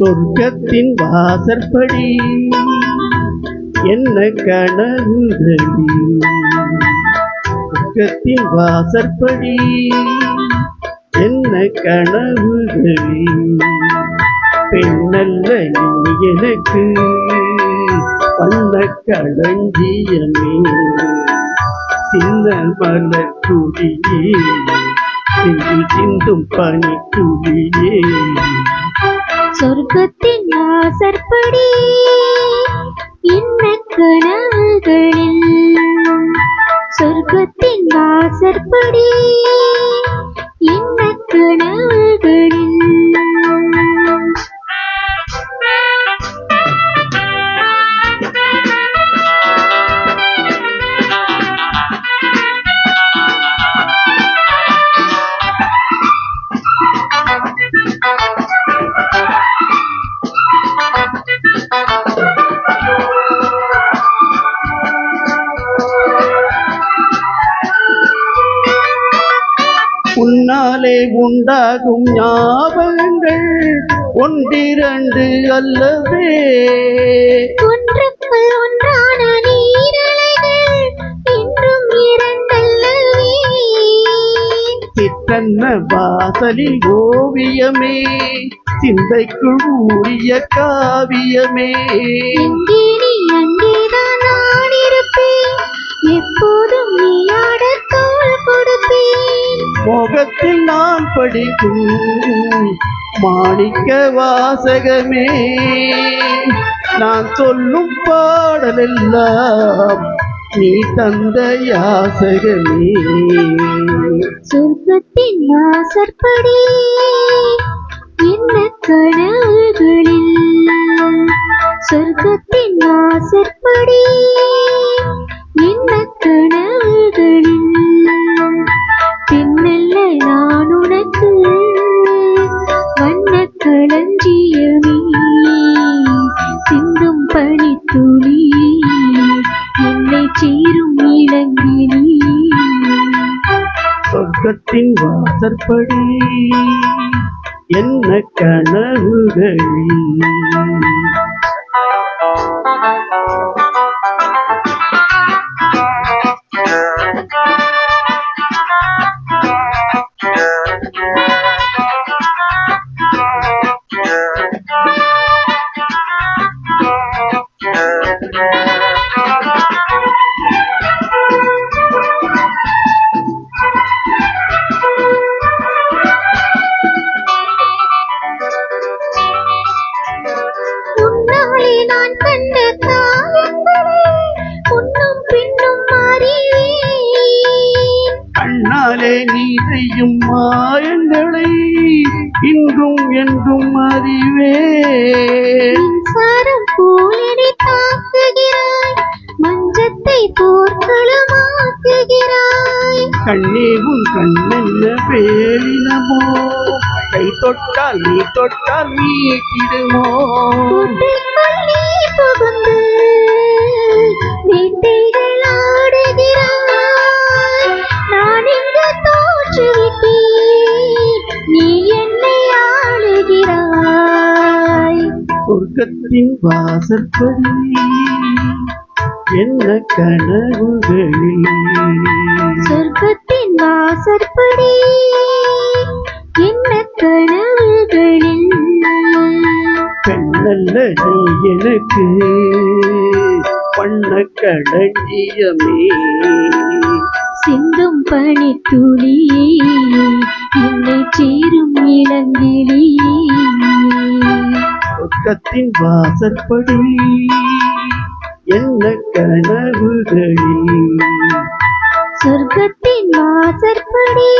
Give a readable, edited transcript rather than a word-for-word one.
சொர்க்கத்தின் வாசற்படி என்ன கனவுகளி, சொர்க்கத்தின் வாசற்படி என்ன கனவுகளி. பெண்ணல்ல நீ எனக்கு வண்ண களஞ்சியமே, சின்ன மலர் துளியே, நெஞ்சில் சிந்தும் பனி துளியே. சொர்க்கத்தின் வாசற்படி என்ன கனவுகளில், சொர்க்கத்தின் வாசற்படி என்ன கனவுகளில். உன்னாலே உண்டாகும் ஞாபகங்கள் ஒன்றிரண்டு அல்லவே, ஒன்றுக்குள் ஒன்றான நீரலைகள் இன்றும் இரண்டல்லவே. சித்தன்ன வாசலில் ஓவியமே, சிந்தைக்குள் ஊறிய காவியமே. எங்கே நீ அங்கேதான் நான் இருப்பேன், எப்போதும் நீ ஆட தோள் கொடுப்பேன். மோகத்தில் நான் படிக்கும் மாணிக்க வாசகமே, நான் சொல்லும் பாடலெல்லாம் நீ தந்த யாசகமே. சொர்க்கத்தின் வாசற்படி என்ன கனவுகளில், சொர்க்கத்தின் வாசற்படி என்ன கனவுகளில். பின்னல்ல நான் உனக்கு வண்ண களஞ்சியமே, சிந்தும் பனித்துளி, என்னை சேரும் இளங்கிளி. சொர்க்கத்தின் வாசற்படி என்ன கனவுகளி. உன்னாலே நான் கண்ட காயங்களை முன்னும் பின்னும் அறிவேன், கண்ணாலே நீ செய்யும் மாயங்களை இன்றும் என்றும் அறிவேன். மின்சாரம் போல் என்னை தாக்குகிறாய், மஞ்சத்தை போர்க்களமாக்குகிறாய். கண்ணே உன் கண்ணென்ன பேரினமோ, கை தொட்டால் நீ தொட்டால் மீட்டிடுமோ. கூட்டுக்குள் நீ புகுந்து வேட்டைகள் ஆடுகிறாய், நான் இங்கு தோற்றுவிட்டேன், நீ என்னை ஆளுகிறாய். சொர்க்கத்தின் வாசற்படி என்ன கனவுகளில், சொர்க்கத்தின் வாசற்படி என்ன கனவுகளில். பெண்ணல்ல நீ எனக்கு வண்ண களஞ்சியமே, சிந்தும் பனித்துளி, என்னை சேரும் இளங்கிளி. சொர்க்கத்தின் வாசற்படி என்ன கனவுகளில், சொர்க்கத்தின் வாசற்படி